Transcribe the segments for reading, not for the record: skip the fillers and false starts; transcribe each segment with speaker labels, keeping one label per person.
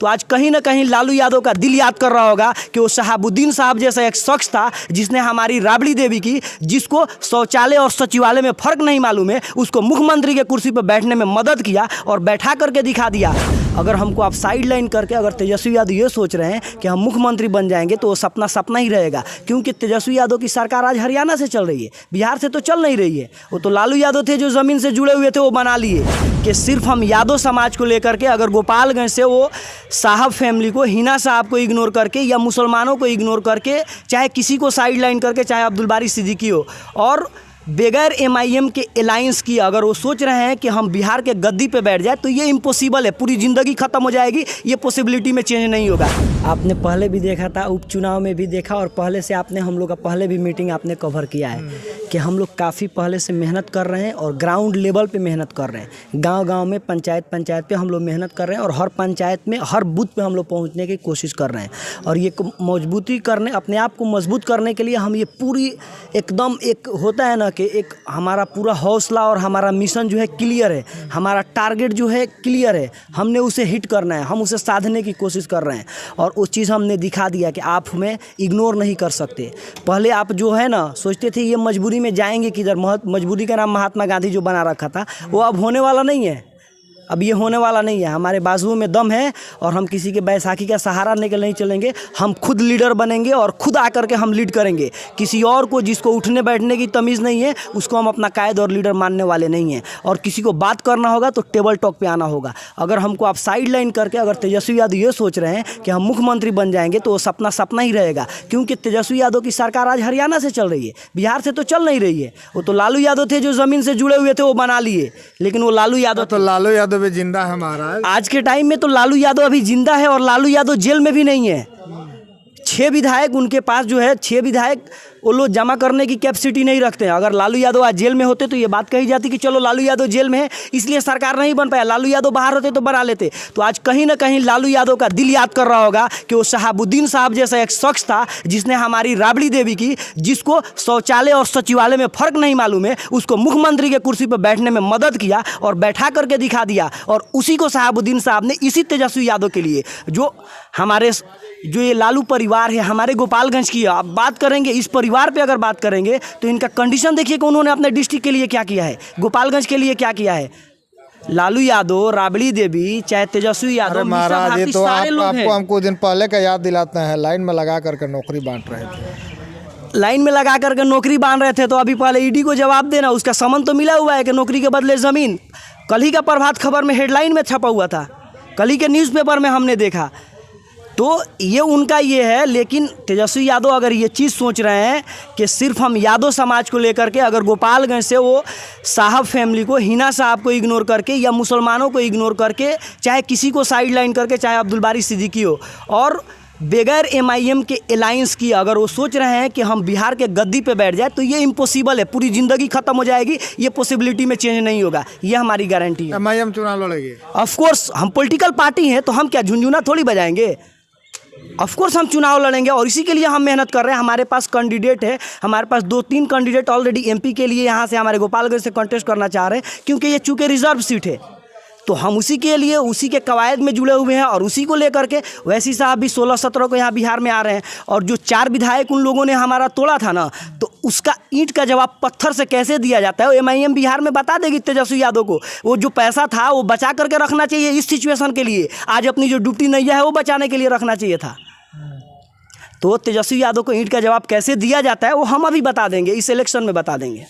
Speaker 1: तो आज कहीं ना कहीं लालू यादव का दिल याद कर रहा होगा कि वो शहाबुद्दीन साहब जैसा एक शख्स था जिसने हमारी राबड़ी देवी की, जिसको शौचालय और सचिवालय में फ़र्क नहीं मालूम है, उसको मुख्यमंत्री के कुर्सी पर बैठने में मदद किया और बैठा करके दिखा दिया। अगर हमको आप साइड लाइन करके अगर तेजस्वी यादव ये सोच रहे हैं कि हम मुख्यमंत्री बन जाएंगे तो वो सपना सपना ही रहेगा, क्योंकि तेजस्वी यादव की सरकार आज हरियाणा से चल रही है, बिहार से तो चल नहीं रही है। वो तो लालू यादव थे जो ज़मीन से जुड़े हुए थे, वो बना लिए कि सिर्फ हम यादव समाज को लेकर के अगर गोपालगंज से वो साहब फैमिली को, हिना साहब को इग्नोर करके या मुसलमानों को इग्नोर करके, चाहे किसी को साइड लाइन करके, चाहे अब्दुल बारी सिद्दीकी हो, और बगैर एमआईएम के अलायंस की अगर वो सोच रहे हैं कि हम बिहार के गद्दी पे बैठ जाए तो ये इम्पॉसिबल है। पूरी ज़िंदगी ख़त्म हो जाएगी, ये पॉसिबिलिटी में चेंज नहीं होगा। आपने पहले भी देखा था, उपचुनाव में भी देखा, और पहले से आपने हम लोग का पहले भी मीटिंग आपने कवर किया है कि हम लोग काफ़ी पहले से मेहनत कर रहे हैं और ग्राउंड लेवल पे मेहनत कर रहे हैं। गांव-गांव में, पंचायत पे हम लोग मेहनत कर रहे हैं और हर पंचायत में, हर बूथ पे हम लोग पहुंचने की कोशिश कर रहे हैं। और ये मजबूती करने, अपने आप को मजबूत करने के लिए हम ये पूरी एकदम, एक होता है ना कि एक हमारा पूरा हौसला और हमारा मिशन जो है क्लियर है, हमारा टारगेट जो है क्लियर है, हमने उसे हिट करना है, हम उसे साधने की कोशिश कर रहे हैं। और उस चीज़ हमने दिखा दिया कि आप हमें इग्नोर नहीं कर सकते। पहले आप जो है ना सोचते थे ये मजबूरी में जाएंगे किधर, मजबूरी का नाम महात्मा गांधी जो बना रखा था वो अब होने वाला नहीं है। अब ये होने वाला नहीं है। हमारे बाजुओं में दम है और हम किसी के बैसाखी का सहारा लेकर नहीं चलेंगे। हम खुद लीडर बनेंगे और खुद आकर के हम लीड करेंगे। किसी और को, जिसको उठने बैठने की तमीज़ नहीं है, उसको हम अपना कायद और लीडर मानने वाले नहीं हैं। और किसी को बात करना होगा तो टेबल टॉक पे आना होगा। अगर हमको आप साइड लाइन करके अगर तेजस्वी यादव ये सोच रहे हैं कि हम मुख्यमंत्री बन जाएंगे तो वो सपना सपना ही रहेगा, क्योंकि तेजस्वी यादव की सरकार आज हरियाणा से चल रही है, बिहार से तो चल नहीं रही है। वो तो लालू यादव थे जो ज़मीन से जुड़े हुए थे, वो बना लिए, लेकिन वो लालू यादव,
Speaker 2: तो लालू यादव भी जिंदा है हमारा
Speaker 1: आज के टाइम में। तो लालू यादव अभी जिंदा है और लालू यादव जेल में भी नहीं है। 6 विधायक उनके पास जो है, 6 विधायक वो लोग जमा करने की कैपेसिटी नहीं रखते हैं। अगर लालू यादव आज जेल में होते तो ये बात कही जाती कि चलो लालू यादव जेल में है इसलिए सरकार नहीं बन पाया, लालू यादव बाहर होते तो बना लेते। तो आज कहीं ना कहीं लालू यादव का दिल याद कर रहा होगा कि वो शहाबुद्दीन साहब जैसा एक शख्स था जिसने हमारी राबड़ी देवी की, जिसको शौचालय और सचिवालय में फ़र्क नहीं मालूम है, उसको मुख्यमंत्री के कुर्सी पर बैठने में मदद किया और बैठा करके दिखा दिया। और उसी को शहाबुद्दीन साहब ने, इसी तेजस्वी यादव के लिए, जो ये लालू परिवार है हमारे गोपालगंज की, आप बात करेंगे इस परिवार पे अगर बात करेंगे तो इनका कंडीशन देखिए कि उन्होंने अपने डिस्ट्रिक्ट के लिए क्या किया है, गोपालगंज के लिए क्या किया है। लालू यादव, राबड़ी देवी, चाहे तेजस्वी यादव,
Speaker 2: महाराज, ये तो आपको हम कुछ दिन पहले का याद दिलाते हैं, लाइन में लगा करके नौकरी बांट रहे थे।
Speaker 1: लाइन में लगा करके नौकरी बांध रहे थे तो अभी पहले ईडी को जवाब देना, उसका समन तो मिला हुआ है कि नौकरी के बदले ज़मीन। कल ही का प्रभात खबर में हेडलाइन में छपा हुआ था, कल ही के न्यूज़पेपर में हमने देखा। तो ये उनका ये है। लेकिन तेजस्वी यादव अगर ये चीज़ सोच रहे हैं कि सिर्फ हम यादव समाज को लेकर के अगर गोपालगंज से वो साहब फैमिली को, हिना साहब को इग्नोर करके या मुसलमानों को इग्नोर करके, चाहे किसी को साइड लाइन करके, चाहे अब्दुल बारी सिद्दीकी हो, और बगैर एमआईएम के अलायंस की अगर वो सोच रहे हैं कि हम बिहार के गद्दी पे बैठ जाए तो ये इम्पॉसिबल है। पूरी ज़िंदगी ख़त्म हो जाएगी, ये पॉसिबिलिटी में चेंज नहीं होगा। ये हमारी गारंटी है।
Speaker 2: एमआईएम चुनाव लड़ेगी।
Speaker 1: ऑफकोर्स हम पॉलिटिकल पार्टी हैं तो हम क्या झुंझुना थोड़ी बजाएंगे। ऑफकोर्स हम चुनाव लड़ेंगे और इसी के लिए हम मेहनत कर रहे हैं। हमारे पास कैंडिडेट है, हमारे पास 2-3 कैंडिडेट ऑलरेडी एमपी के लिए यहाँ से हमारे गोपालगंज से कंटेस्ट करना चाह रहे हैं, क्योंकि ये चूँकि रिजर्व सीट है। तो हम उसी के लिए, उसी के कवायद में जुड़े हुए हैं और उसी को लेकर के वैसी साहब भी 16-17 को यहाँ बिहार में आ रहे हैं। और जो 4 विधायक उन लोगों ने हमारा तोड़ा था ना, तो उसका ईंट का जवाब पत्थर से कैसे दिया जाता है वो एमआईएम बिहार में बता देगी तेजस्वी यादव को। वो जो पैसा था वो बचा करके रखना चाहिए इस सिचुएशन के लिए। आज अपनी जो ड्यूटी नैया है वो बचाने के लिए रखना चाहिए था। तो तेजस्वी यादव को ईंट का जवाब कैसे दिया जाता है वो हम अभी बता देंगे, इस इलेक्शन में बता देंगे।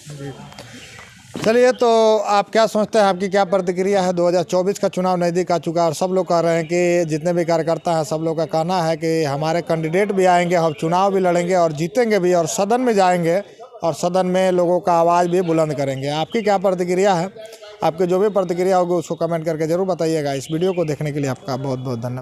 Speaker 2: चलिए, तो आप क्या सोचते हैं, आपकी क्या प्रतिक्रिया है? 2024 का चुनाव नज़दीक आ चुका है और सब लोग कह रहे हैं कि जितने भी कार्यकर्ता हैं सब लोग का कहना है कि हमारे कैंडिडेट भी आएंगे, हम चुनाव भी लड़ेंगे और जीतेंगे भी और सदन में जाएंगे और सदन में लोगों का आवाज़ भी बुलंद करेंगे। आपकी क्या प्रतिक्रिया है? आपकी जो भी प्रतिक्रिया होगी उसको कमेंट करके ज़रूर बताइएगा। इस वीडियो को देखने के लिए आपका बहुत बहुत धन्यवाद।